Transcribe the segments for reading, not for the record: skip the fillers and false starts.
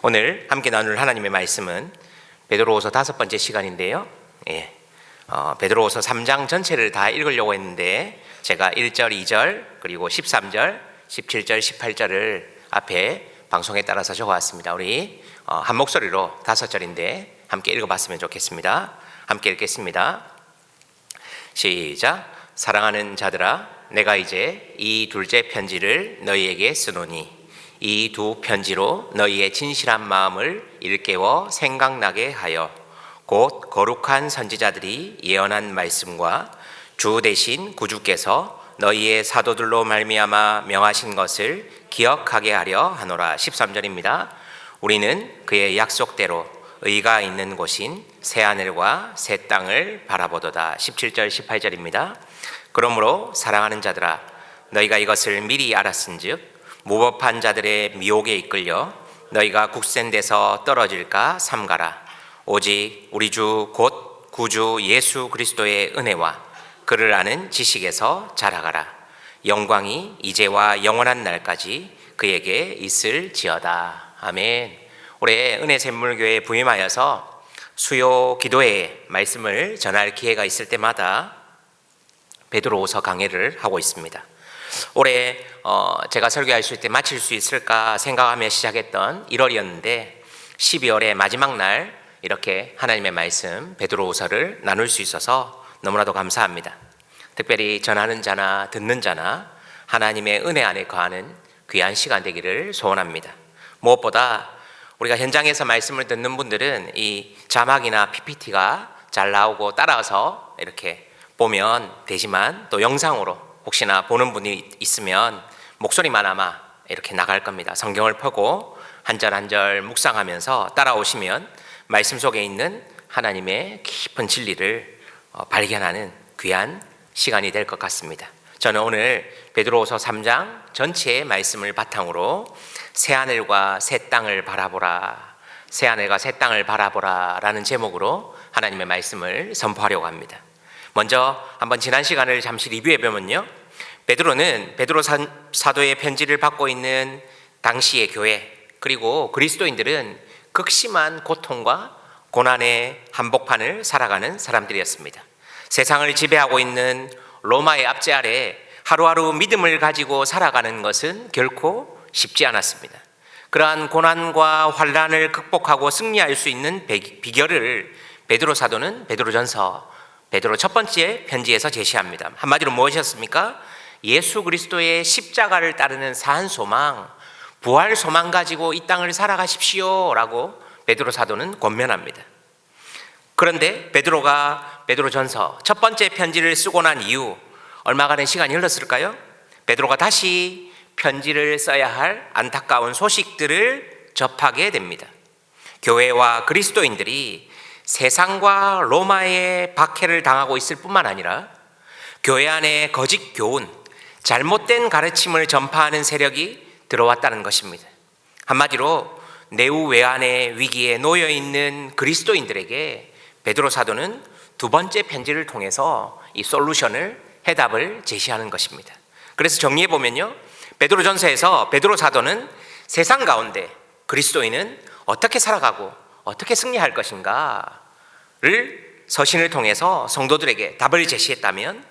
오늘 함께 나눌 하나님의 말씀은 베드로후서 5번째 시간인데요. 베드로후서 3장 전체를 다 읽으려고 했는데 제가 1절, 2절, 그리고 13절, 17절, 18절을 앞에 방송에 따라서 적어왔습니다. 우리 한 목소리로 5절인데 함께 읽어봤으면 좋겠습니다. 함께 읽겠습니다. 시작. 사랑하는 자들아, 내가 이제 이 둘째 편지를 너희에게 쓰노니 이 두 편지로 너희의 진실한 마음을 일깨워 생각나게 하여 곧 거룩한 선지자들이 예언한 말씀과 주 대신 구주께서 너희의 사도들로 말미암아 명하신 것을 기억하게 하려 하노라. 13절입니다. 우리는 그의 약속대로 의가 있는 곳인 새하늘과 새 땅을 바라보도다. 17절 18절입니다. 그러므로 사랑하는 자들아, 너희가 이것을 미리 알았은즉 무법한 자들의 미혹에 이끌려 너희가 굳센 데서 떨어질까 삼가라. 오직 우리 주 곧 구주 예수 그리스도의 은혜와 그를 아는 지식에서 자라가라. 영광이 이제와 영원한 날까지 그에게 있을지어다. 아멘. 올해 은혜샘물교회에 부임하여서 수요 기도회에 말씀을 전할 기회가 있을 때마다 베드로후서 강해를 하고 있습니다. 올해 제가 설교할 수 있을 때 마칠 수 있을까 생각하며 시작했던 1월이었는데 12월의 마지막 날 이렇게 하나님의 말씀 베드로후서를 나눌 수 있어서 너무나도 감사합니다. 특별히 전하는 자나 듣는 자나 하나님의 은혜 안에 거하는 귀한 시간 되기를 소원합니다. 무엇보다 우리가 현장에서 말씀을 듣는 분들은 이 자막이나 PPT가 잘 나오고 따라서 이렇게 보면 되지만 또 영상으로 혹시나 보는 분이 있으면 목소리만 아마 이렇게 나갈 겁니다. 성경을 펴고 한 절 한 절 묵상하면서 따라오시면 말씀 속에 있는 하나님의 깊은 진리를 발견하는 귀한 시간이 될 것 같습니다. 저는 오늘 베드로후서 3장 전체의 말씀을 바탕으로 새하늘과 새 땅을 바라보라, 새하늘과 새 땅을 바라보라 라는 제목으로 하나님의 말씀을 선포하려고 합니다. 먼저 한번 지난 시간을 잠시 리뷰해 보면요, 베드로는 베드로 사도의 편지를 받고 있는 당시의 교회 그리고 그리스도인들은 극심한 고통과 고난의 한복판을 살아가는 사람들이었습니다. 세상을 지배하고 있는 로마의 압제 아래 하루하루 믿음을 가지고 살아가는 것은 결코 쉽지 않았습니다. 그러한 고난과 환난을 극복하고 승리할 수 있는 비결을 베드로 사도는 베드로전서 베드로 첫 번째 편지에서 제시합니다. 한마디로 무엇이었습니까? 예수 그리스도의 십자가를 따르는 산 소망, 부활 소망 가지고 이 땅을 살아가십시오 라고 베드로 사도는 권면합니다. 그런데 베드로가 베드로전서 첫 번째 편지를 쓰고 난 이후 얼마간의 시간이 흘렀을까요? 베드로가 다시 편지를 써야 할 안타까운 소식들을 접하게 됩니다. 교회와 그리스도인들이 세상과 로마의 박해를 당하고 있을 뿐만 아니라 교회 안에 거짓 교훈, 잘못된 가르침을 전파하는 세력이 들어왔다는 것입니다. 한마디로 내우 외환의 위기에 놓여 있는 그리스도인들에게 베드로 사도는 두 번째 편지를 통해서 이 솔루션을, 해답을 제시하는 것입니다. 그래서 정리해 보면요, 베드로전서에서 베드로 사도는 세상 가운데 그리스도인은 어떻게 살아가고 어떻게 승리할 것인가를 서신을 통해서 성도들에게 답을 제시했다면,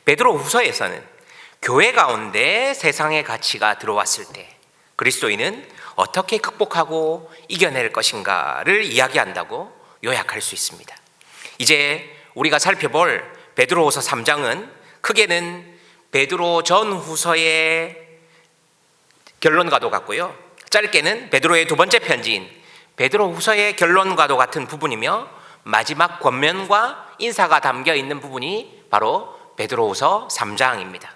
베드로 후서에서는 교회 가운데 세상의 가치가 들어왔을 때 그리스도인은 어떻게 극복하고 이겨낼 것인가를 이야기한다고 요약할 수 있습니다. 이제 우리가 살펴볼 베드로후서 3장은 크게는 베드로 전후서의 결론과도 같고요, 짧게는 베드로의 두 번째 편지인 베드로후서의 결론과도 같은 부분이며 마지막 권면과 인사가 담겨 있는 부분이 바로 베드로후서 3장입니다.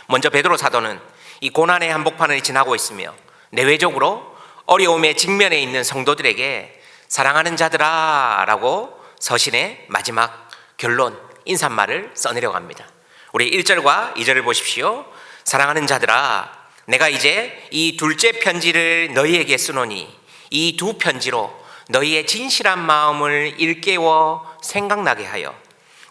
먼저 베드로 사도는 이 고난의 한복판을 지나고 있으며 내외적으로 어려움의 직면에 있는 성도들에게 사랑하는 자들아 라고 서신의 마지막 결론 인사말을 써내려갑니다. 우리 1절과 2절을 보십시오. 사랑하는 자들아, 내가 이제 이 둘째 편지를 너희에게 쓰노니 이 두 편지로 너희의 진실한 마음을 일깨워 생각나게 하여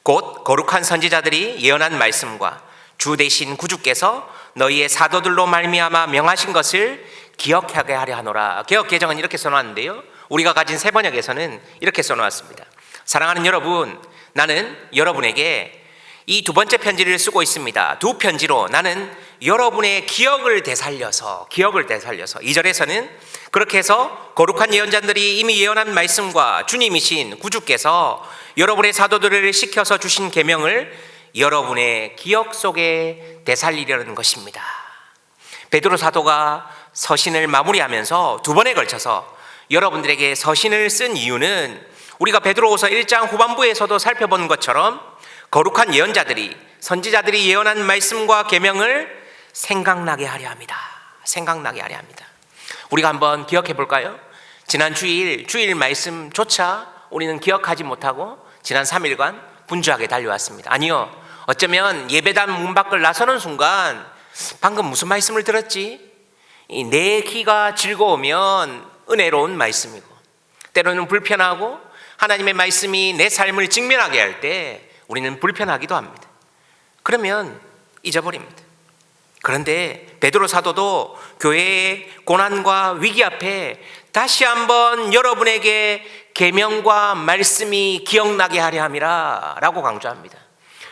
곧 거룩한 선지자들이 예언한 말씀과 주 대신 구주께서 너희의 사도들로 말미암아 명하신 것을 기억하게 하려 하노라. 개역 개정은 이렇게 써놨는데요, 우리가 가진 새 번역에서는 이렇게 써놓았습니다. 사랑하는 여러분, 나는 여러분에게 이 두 번째 편지를 쓰고 있습니다. 두 편지로 나는 여러분의 기억을 되살려서 2절에서는 그렇게 해서 거룩한 예언자들이 이미 예언한 말씀과 주님이신 구주께서 여러분의 사도들을 시켜서 주신 계명을 여러분의 기억 속에 되살리려는 것입니다. 베드로 사도가 서신을 마무리하면서 두 번에 걸쳐서 여러분들에게 서신을 쓴 이유는 우리가 베드로후서 1장 후반부에서도 살펴본 것처럼 거룩한 예언자들이, 선지자들이 예언한 말씀과 계명을 생각나게 하려 합니다. 우리가 한번 기억해 볼까요? 지난 주일 말씀조차 우리는 기억하지 못하고 지난 3일간 분주하게 달려왔습니다. 아니요, 어쩌면 예배당 문 밖을 나서는 순간 방금 무슨 말씀을 들었지? 내 귀가 즐거우면 은혜로운 말씀이고, 때로는 불편하고 하나님의 말씀이 내 삶을 직면하게 할 때 우리는 불편하기도 합니다. 그러면 잊어버립니다. 그런데 베드로 사도도 교회의 고난과 위기 앞에 다시 한번 여러분에게 계명과 말씀이 기억나게 하려 함이라 라고 강조합니다.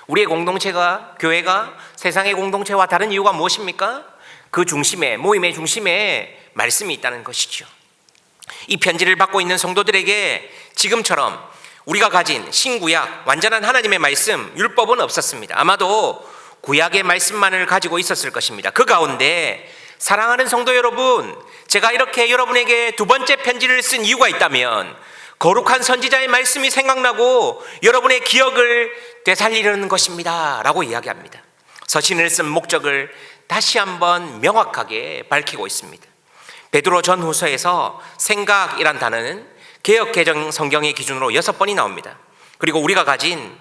우리의 공동체가, 교회가 세상의 공동체와 다른 이유가 무엇입니까? 그 중심에, 모임의 중심에 말씀이 있다는 것이죠. 이 편지를 받고 있는 성도들에게 지금처럼 우리가 가진 신구약, 완전한 하나님의 말씀, 율법은 없었습니다. 아마도 구약의 말씀만을 가지고 있었을 것입니다. 그 가운데 사랑하는 성도 여러분, 제가 이렇게 여러분에게 두 번째 편지를 쓴 이유가 있다면 거룩한 선지자의 말씀이 생각나고 여러분의 기억을 되살리려는 것입니다 라고 이야기합니다. 서신을 쓴 목적을 다시 한번 명확하게 밝히고 있습니다. 베드로 전후서에서 생각이란 단어는 개역 개정 성경의 기준으로 6번이 나옵니다. 그리고 우리가 가진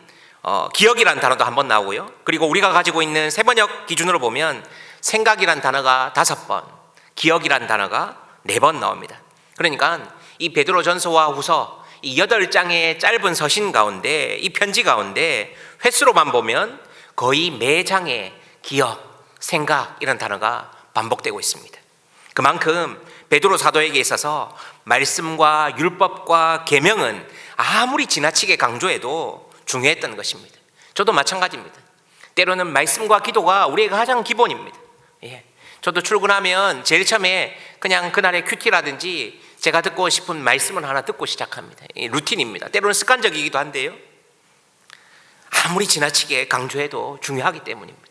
기억이란 단어도 한번 나오고요. 그리고 우리가 가지고 있는 새 번역 기준으로 보면 생각이란 단어가 5번, 기억이란 단어가 4번 나옵니다. 그러니까 이 베드로 전서와 후서 이 8장의 짧은 서신 가운데, 이 편지 가운데 횟수로만 보면 거의 매 장에 기억, 생각 이런 단어가 반복되고 있습니다. 그만큼 베드로 사도에게 있어서 말씀과 율법과 계명은 아무리 지나치게 강조해도 중요했던 것입니다. 저도 마찬가지입니다. 때로는 말씀과 기도가 우리의 가장 기본입니다. 저도 출근하면 제일 처음에 그냥 그날의 큐티라든지 제가 듣고 싶은 말씀을 하나 듣고 시작합니다. 루틴입니다. 때로는 습관적이기도 한데요, 아무리 지나치게 강조해도 중요하기 때문입니다.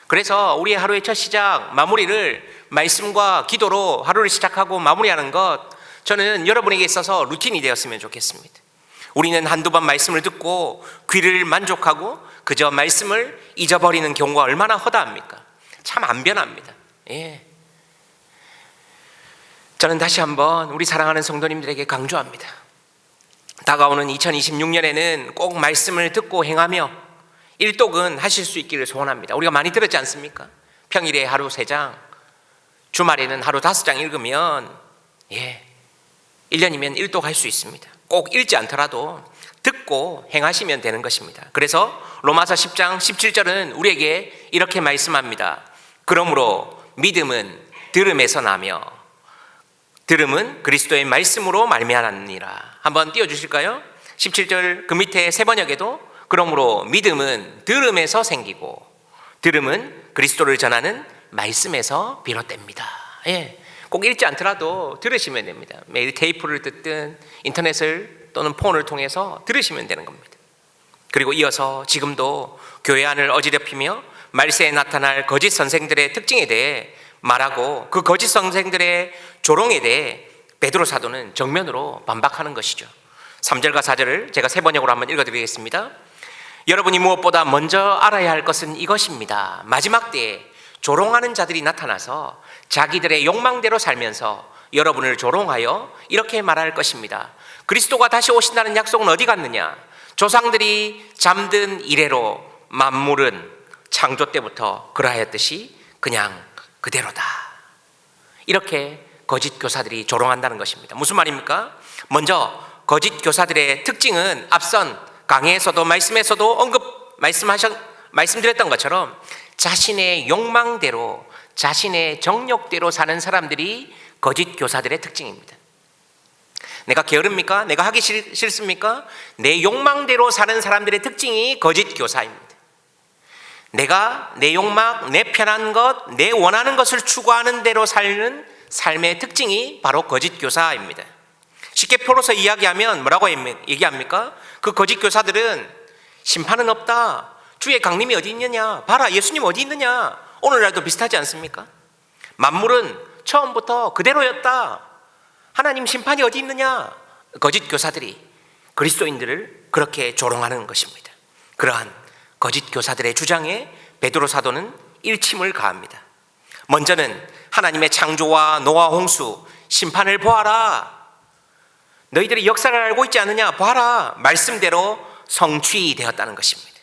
그래서 우리의 하루의 첫 시작, 마무리를 말씀과 기도로 하루를 시작하고 마무리하는 것, 저는 여러분에게 있어서 루틴이 되었으면 좋겠습니다. 우리는 한두 번 말씀을 듣고 귀를 만족하고 그저 말씀을 잊어버리는 경우가 얼마나 허다합니까? 참 안 변합니다. 저는 다시 한번 우리 사랑하는 성도님들에게 강조합니다. 다가오는 2026년에는 꼭 말씀을 듣고 행하며 일독은 하실 수 있기를 소원합니다. 우리가 많이 들었지 않습니까? 평일에 하루 3장, 주말에는 하루 5장 읽으면 1년이면 일독할 수 있습니다. 꼭 읽지 않더라도 듣고 행하시면 되는 것입니다. 그래서 로마서 10장 17절은 우리에게 이렇게 말씀합니다. 그러므로 믿음은 들음에서 나며 들음은 그리스도의 말씀으로 말미암느니라. 한번 띄워주실까요? 17절 그 밑에 세 번역에도 그러므로 믿음은 들음에서 생기고 들음은 그리스도를 전하는 말씀에서 비롯됩니다. 꼭 읽지 않더라도 들으시면 됩니다. 매일 테이프를 듣든 인터넷을 또는 폰을 통해서 들으시면 되는 겁니다. 그리고 이어서 지금도 교회 안을 어지럽히며 말세에 나타날 거짓 선생들의 특징에 대해 말하고 그 거짓 선생들의 조롱에 대해 베드로 사도는 정면으로 반박하는 것이죠. 3절과 4절을 제가 세 번역으로 한번 읽어드리겠습니다. 여러분이 무엇보다 먼저 알아야 할 것은 이것입니다. 마지막 때에 조롱하는 자들이 나타나서 자기들의 욕망대로 살면서 여러분을 조롱하여 이렇게 말할 것입니다. 그리스도가 다시 오신다는 약속은 어디 갔느냐? 조상들이 잠든 이래로 만물은 창조 때부터 그러하였듯이 그냥 그대로다. 이렇게 거짓 교사들이 조롱한다는 것입니다. 무슨 말입니까? 먼저 거짓 교사들의 특징은 앞선 강해에서도 말씀에서도 말씀드렸던 것처럼 자신의 욕망대로 자신의 정욕대로 사는 사람들이 거짓 교사들의 특징입니다. 내가 게으릅니까? 내가 하기 싫습니까? 내 욕망대로 사는 사람들의 특징이 거짓 교사입니다. 내가 내 욕망, 내 편한 것, 내 원하는 것을 추구하는 대로 사는 삶의 특징이 바로 거짓 교사입니다. 쉽게 풀어서 이야기하면 뭐라고 얘기합니까? 그 거짓 교사들은 심판은 없다. 주의 강림이 어디 있느냐? 봐라, 예수님 어디 있느냐? 오늘날도 비슷하지 않습니까? 만물은 처음부터 그대로였다. 하나님 심판이 어디 있느냐? 거짓 교사들이 그리스도인들을 그렇게 조롱하는 것입니다. 그러한 거짓 교사들의 주장에 베드로 사도는 일침을 가합니다. 먼저는 하나님의 창조와 노아 홍수, 심판을 보아라. 너희들이 역사를 알고 있지 않느냐? 보아라. 말씀대로 성취되었다는 것입니다.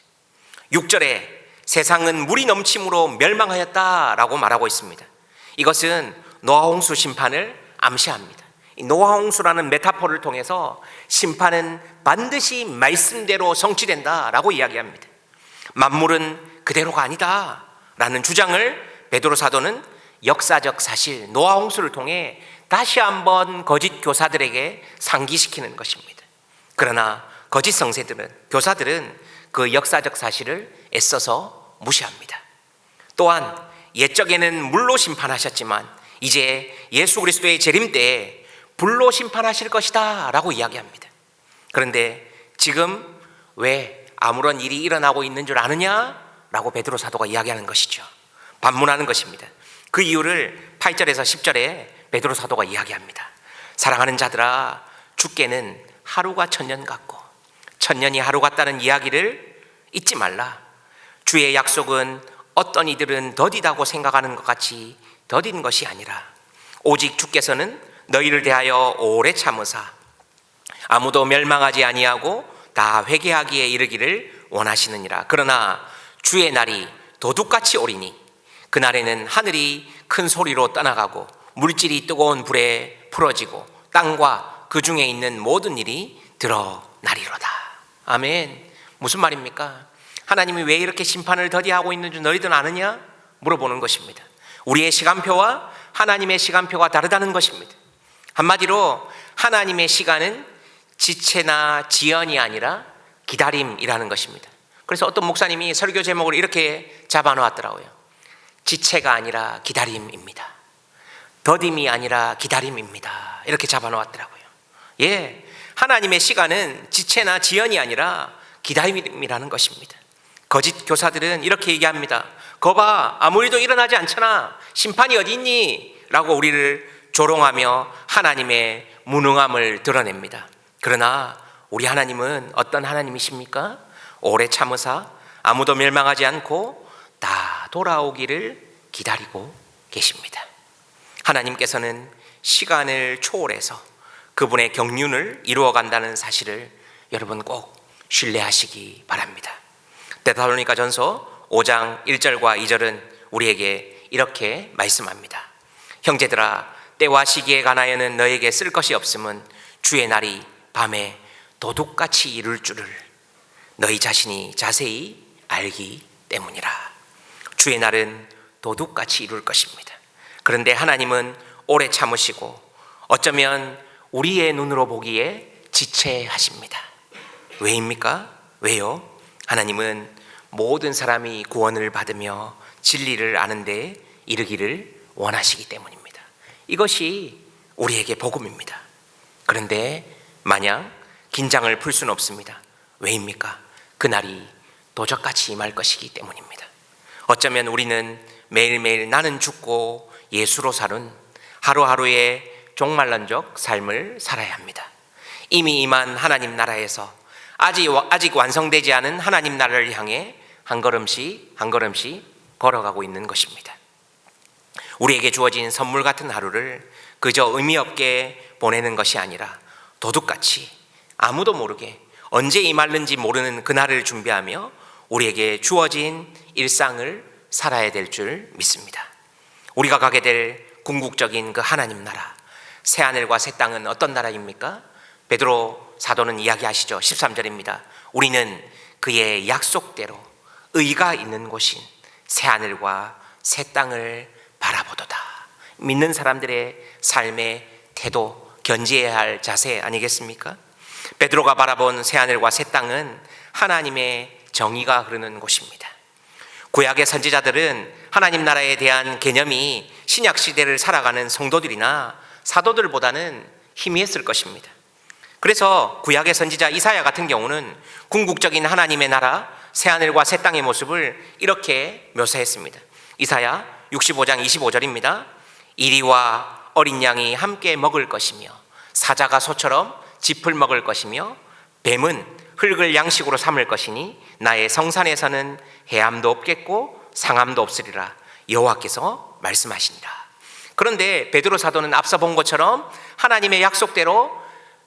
6절에 세상은 물이 넘침으로 멸망하였다라고 말하고 있습니다. 이것은 노아 홍수 심판을 암시합니다. 노아 홍수라는 메타포를 통해서 심판은 반드시 말씀대로 성취된다라고 이야기합니다. 만물은 그대로가 아니다라는 주장을 베드로 사도는 역사적 사실 노아 홍수를 통해 다시 한번 거짓 교사들에게 상기시키는 것입니다. 그러나 거짓 성세들은, 교사들은 그 역사적 사실을 애써서 무시합니다. 또한 옛적에는 물로 심판하셨지만 이제 예수 그리스도의 재림 때에 불로 심판하실 것이다 라고 이야기합니다. 그런데 지금 왜 아무런 일이 일어나고 있는 줄 아느냐? 라고 베드로 사도가 이야기하는 것이죠. 반문하는 것입니다. 그 이유를 8절에서 10절에 베드로 사도가 이야기합니다. 사랑하는 자들아, 주께는 하루가 천년 같고 천년이 하루 같다는 이야기를 잊지 말라. 주의 약속은 어떤 이들은 더디다고 생각하는 것 같이 더딘 것이 아니라 오직 주께서는 너희를 대하여 오래 참으사 아무도 멸망하지 아니하고 다 회개하기에 이르기를 원하시느니라. 그러나 주의 날이 도둑같이 오리니 그날에는 하늘이 큰 소리로 떠나가고 물질이 뜨거운 불에 풀어지고 땅과 그 중에 있는 모든 일이 드러나리로다. 아멘. 무슨 말입니까? 하나님이 왜 이렇게 심판을 더디하고 있는 줄 너희들은 아느냐? 물어보는 것입니다. 우리의 시간표와 하나님의 시간표가 다르다는 것입니다. 한마디로 하나님의 시간은 지체나 지연이 아니라 기다림이라는 것입니다. 그래서 어떤 목사님이 설교 제목을 이렇게 잡아놓았더라고요. 지체가 아니라 기다림입니다. 더딤이 아니라 기다림입니다. 이렇게 잡아놓았더라고요. 예, 하나님의 시간은 지체나 지연이 아니라 기다림이라는 것입니다. 거짓 교사들은 이렇게 얘기합니다. 거봐, 아무 일도 일어나지 않잖아. 심판이 어디 있니? 라고 우리를 조롱하며 하나님의 무능함을 드러냅니다. 그러나 우리 하나님은 어떤 하나님이십니까? 오래 참으사 아무도 멸망하지 않고 다 돌아오기를 기다리고 계십니다. 하나님께서는 시간을 초월해서 그분의 경륜을 이루어간다는 사실을 여러분 꼭 신뢰하시기 바랍니다. 데살로니가전서 5장 1절과 2절은 우리에게 이렇게 말씀합니다. 형제들아, 때와 시기에 관하여는 너에게 쓸 것이 없음은 주의 날이 밤에 도둑같이 이룰 줄을 너희 자신이 자세히 알기 때문이라. 주의 날은 도둑같이 이룰 것입니다. 그런데 하나님은 오래 참으시고 어쩌면 우리의 눈으로 보기에 지체하십니다. 왜입니까? 왜요? 하나님은 모든 사람이 구원을 받으며 진리를 아는 데 이르기를 원하시기 때문입니다. 이것이 우리에게 복음입니다. 그런데 마냥 긴장을 풀 수는 없습니다. 왜입니까? 그날이 도적같이 임할 것이기 때문입니다. 어쩌면 우리는 매일매일 나는 죽고 예수로 사는 하루하루의 종말론적 삶을 살아야 합니다. 이미 임한 하나님 나라에서 아직 완성되지 않은 하나님 나라를 향해 한 걸음씩 한 걸음씩 걸어가고 있는 것입니다. 우리에게 주어진 선물 같은 하루를 그저 의미 없게 보내는 것이 아니라 도둑같이 아무도 모르게 언제 임할는지 모르는 그날을 준비하며 우리에게 주어진 일상을 살아야 될 줄 믿습니다. 우리가 가게 될 궁극적인 그 하나님 나라, 새하늘과 새 땅은 어떤 나라입니까? 베드로 사도는 이야기하시죠. 13절입니다. 우리는 그의 약속대로 의가 있는 곳인 새하늘과 새 땅을 바라보도다. 믿는 사람들의 삶의 태도, 견지해야 할 자세 아니겠습니까? 베드로가 바라본 새하늘과 새 땅은 하나님의 정의가 흐르는 곳입니다. 구약의 선지자들은 하나님 나라에 대한 개념이 신약 시대를 살아가는 성도들이나 사도들보다는 희미했을 것입니다. 그래서 구약의 선지자 이사야 같은 경우는 궁극적인 하나님의 나라, 새하늘과 새 땅의 모습을 이렇게 묘사했습니다. 이사야 65장 25절입니다. 이리와 어린 양이 함께 먹을 것이며 사자가 소처럼 짚을 먹을 것이며 뱀은 흙을 양식으로 삼을 것이니 나의 성산에서는 해함도 없겠고 상함도 없으리라 여호와께서 말씀하시니라. 그런데 베드로 사도는 앞서 본 것처럼 하나님의 약속대로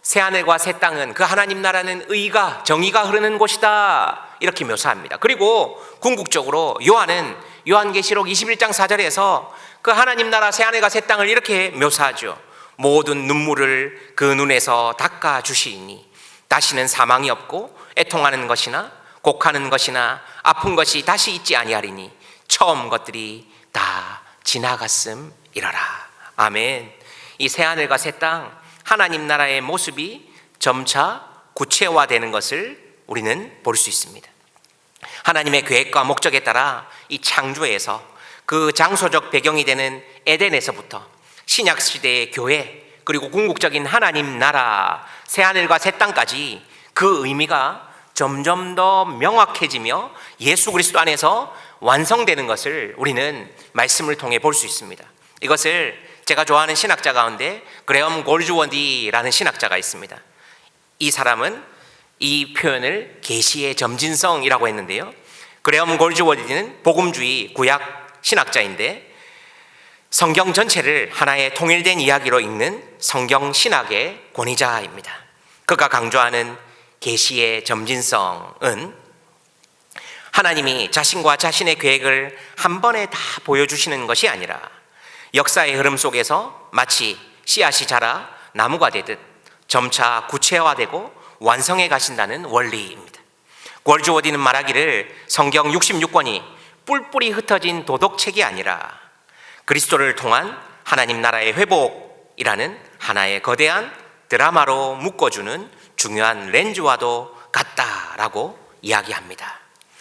새하늘과 새 땅은 그 하나님 나라는 의가 정의가 흐르는 곳이다 이렇게 묘사합니다. 그리고 궁극적으로 요한은 요한계시록 21장 4절에서 그 하나님 나라 새하늘과 새 땅을 이렇게 묘사하죠. 모든 눈물을 그 눈에서 닦아 주시니 다시는 사망이 없고 애통하는 것이나 곡하는 것이나 아픈 것이 다시 있지 아니하리니 처음 것들이 다 지나갔음이라라. 아멘. 이 새하늘과 새 땅 하나님 나라의 모습이 점차 구체화되는 것을 우리는 볼 수 있습니다. 하나님의 계획과 목적에 따라 이 창조에서 그 장소적 배경이 되는 에덴에서부터 신약 시대의 교회 그리고 궁극적인 하나님 나라 새하늘과 새 땅까지 그 의미가 점점 더 명확해지며 예수 그리스도 안에서 완성되는 것을 우리는 말씀을 통해 볼 수 있습니다. 이것을 제가 좋아하는 신학자 가운데 그레엄 골즈워디라는 신학자가 있습니다. 이 사람은 이 표현을 계시의 점진성이라고 했는데요. 그레엄 골즈워디는 복음주의 구약 신학자인데 성경 전체를 하나의 통일된 이야기로 읽는 성경 신학의 권위자입니다. 그가 강조하는 계시의 점진성은 하나님이 자신과 자신의 계획을 한 번에 다 보여주시는 것이 아니라 역사의 흐름 속에서 마치 씨앗이 자라 나무가 되듯 점차 구체화되고 완성해 가신다는 원리입니다. 골즈워디는 말하기를 성경 66권이 뿔뿔이 흩어진 도덕책이 아니라 그리스도를 통한 하나님 나라의 회복이라는 하나의 거대한 드라마로 묶어주는 중요한 렌즈와도 같다라고 이야기합니다.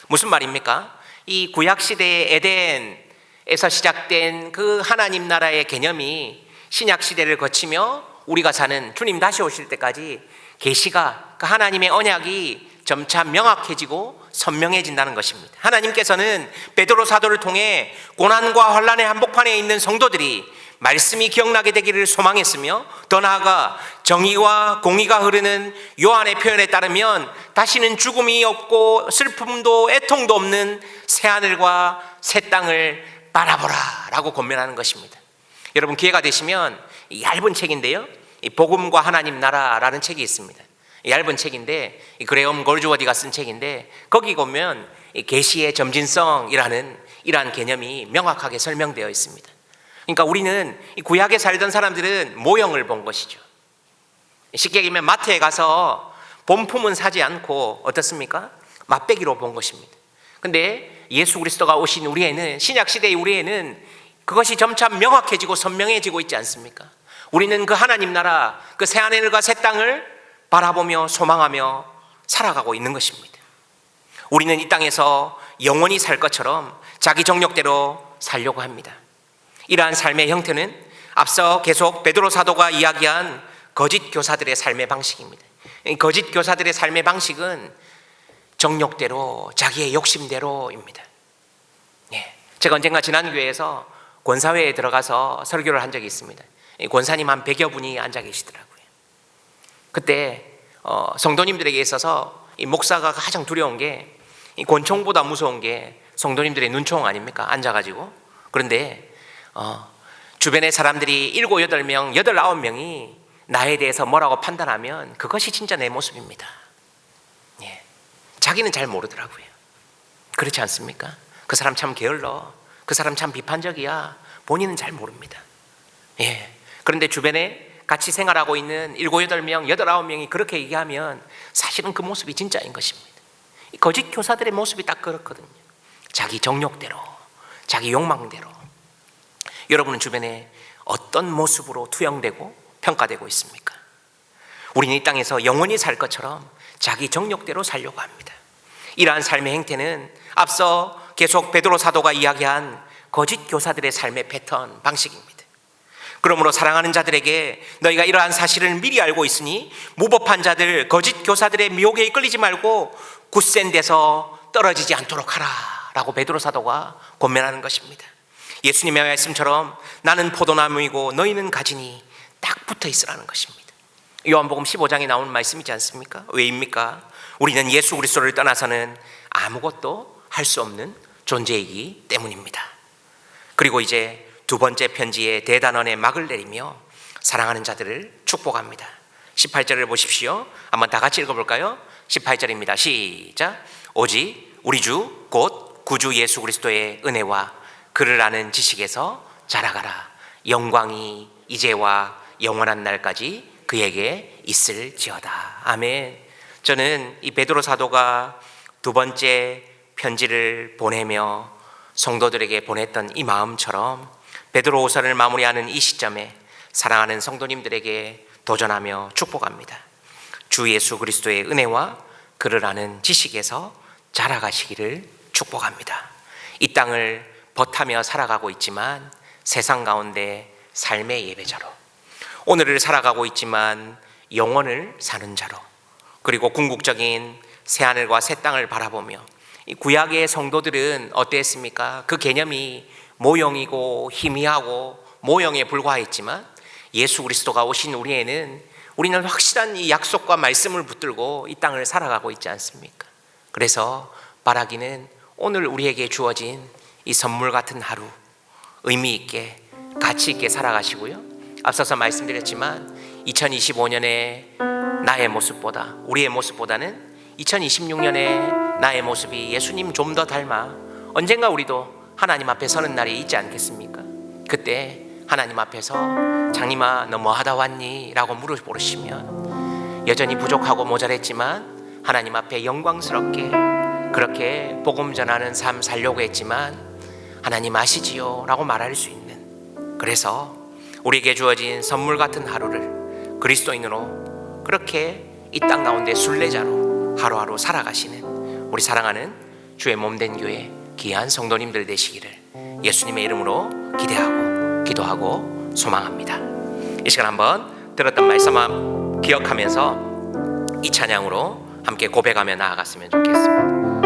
무슨 말입니까? 이 구약시대의 에덴에서 시작된 그 하나님 나라의 개념이 신약시대를 거치며 우리가 사는 주님 다시 오실 때까지 계시가 그 하나님의 언약이 점차 명확해지고 선명해진다는 것입니다. 하나님께서는 베드로 사도를 통해 고난과 환난의 한복판에 있는 성도들이 말씀이 기억나게 되기를 소망했으며 더 나아가 정의와 공의가 흐르는 요한의 표현에 따르면 다시는 죽음이 없고 슬픔도 애통도 없는 새하늘과 새 땅을 바라보라 라고 권면하는 것입니다. 여러분 기회가 되시면 이 얇은 책인데요, 이 복음과 하나님 나라라는 책이 있습니다. 이 얇은 책인데 그레엄 골즈워디가 쓴 책인데 거기 보면 계시의 점진성이라는 이러한 개념이 명확하게 설명되어 있습니다. 그러니까 우리는 이 구약에 살던 사람들은 모형을 본 것이죠. 쉽게 얘기하면 마트에 가서 본품은 사지 않고 어떻습니까? 맛배기로 본 것입니다. 근데 예수 그리스도가 오신 우리에는, 신약 시대의 우리에는 그것이 점차 명확해지고 선명해지고 있지 않습니까? 우리는 그 하나님 나라, 그 새하늘과 새 땅을 바라보며 소망하며 살아가고 있는 것입니다. 우리는 이 땅에서 영원히 살 것처럼 자기 정욕대로 살려고 합니다. 이러한 삶의 형태는 앞서 계속 베드로 사도가 이야기한 거짓 교사들의 삶의 방식입니다. 거짓 교사들의 삶의 방식은 정욕대로, 자기의 욕심대로입니다. 제가 언젠가 지난교회에서 권사회에 들어가서 설교를 한 적이 있습니다. 권사님 한 100여 분이 앉아 계시더라고요. 그때 성도님들에게 있어서 이 목사가 가장 두려운 게, 이 권총보다 무서운 게 성도님들의 눈총 아닙니까? 앉아가지고. 그런데 주변의 사람들이 7, 8명, 8, 9명이 나에 대해서 뭐라고 판단하면 그것이 진짜 내 모습입니다. 자기는 잘 모르더라고요. 그렇지 않습니까? 그 사람 참 게을러, 그 사람 참 비판적이야, 본인은 잘 모릅니다. 그런데 주변에 같이 생활하고 있는 7, 8명, 8, 9명이 그렇게 얘기하면 사실은 그 모습이 진짜인 것입니다. 이 거짓 교사들의 모습이 딱 그렇거든요. 자기 정욕대로, 자기 욕망대로. 여러분은 주변에 어떤 모습으로 투영되고 평가되고 있습니까? 우리는 이 땅에서 영원히 살 것처럼 자기 정욕대로 살려고 합니다. 이러한 삶의 행태는 앞서 계속 베드로 사도가 이야기한 거짓 교사들의 삶의 패턴, 방식입니다. 그러므로 사랑하는 자들에게 너희가 이러한 사실을 미리 알고 있으니 무법한 자들, 거짓 교사들의 미혹에 이끌리지 말고 굳센 데서 떨어지지 않도록 하라 라고 베드로 사도가 권면하는 것입니다. 예수님의 말씀처럼 나는 포도나무이고 너희는 가지니 딱 붙어 있으라는 것입니다. 요한복음 15장에 나오는 말씀이지 않습니까? 왜입니까? 우리는 예수 그리스도를 떠나서는 아무것도 할 수 없는 존재이기 때문입니다. 그리고 이제 두 번째 편지의 대단원의 막을 내리며 사랑하는 자들을 축복합니다. 18절을 보십시오. 한번 다 같이 읽어볼까요? 18절입니다. 시작. 오직 우리 주 곧 구주 예수 그리스도의 은혜와 그를 아는 지식에서 자라가라. 영광이 이제와 영원한 날까지 그에게 있을지어다. 아멘. 저는 이 베드로 사도가 두 번째 편지를 보내며 성도들에게 보냈던 이 마음처럼 베드로후서를 마무리하는 이 시점에 사랑하는 성도님들에게 도전하며 축복합니다. 주 예수 그리스도의 은혜와 그를 아는 지식에서 자라가시기를 축복합니다. 이 땅을 버타며 살아가고 있지만 세상 가운데 삶의 예배자로, 오늘을 살아가고 있지만 영원을 사는 자로, 그리고 궁극적인 새하늘과 새 땅을 바라보며 이 구약의 성도들은 어땠습니까? 그 개념이 모형이고 희미하고 모형에 불과했지만 예수 그리스도가 오신 우리는 확실한 이 약속과 말씀을 붙들고 이 땅을 살아가고 있지 않습니까? 그래서 바라기는 오늘 우리에게 주어진 이 선물 같은 하루 의미 있게 가치 있게 살아가시고요. 앞서서 말씀드렸지만 2025년에 나의 모습보다, 우리의 모습보다는 2026년에 나의 모습이 예수님 좀 더 닮아 언젠가 우리도 하나님 앞에 서는 날이 있지 않겠습니까? 그때 하나님 앞에서 장님아 너 뭐 하다 왔니? 라고 물어보시면 여전히 부족하고 모자랬지만 하나님 앞에 영광스럽게 그렇게 복음 전하는 삶 살려고 했지만 하나님 아시지요? 라고 말할 수 있는, 그래서 우리에게 주어진 선물 같은 하루를 그리스도인으로 그렇게 이 땅 가운데 순례자로 하루하루 살아가시는 우리 사랑하는 주의 몸된 교회 귀한 성도님들 되시기를 예수님의 이름으로 기대하고 기도하고 소망합니다. 이 시간 한번 들었던 말씀 기억하면서 이 찬양으로 함께 고백하며 나아갔으면 좋겠습니다.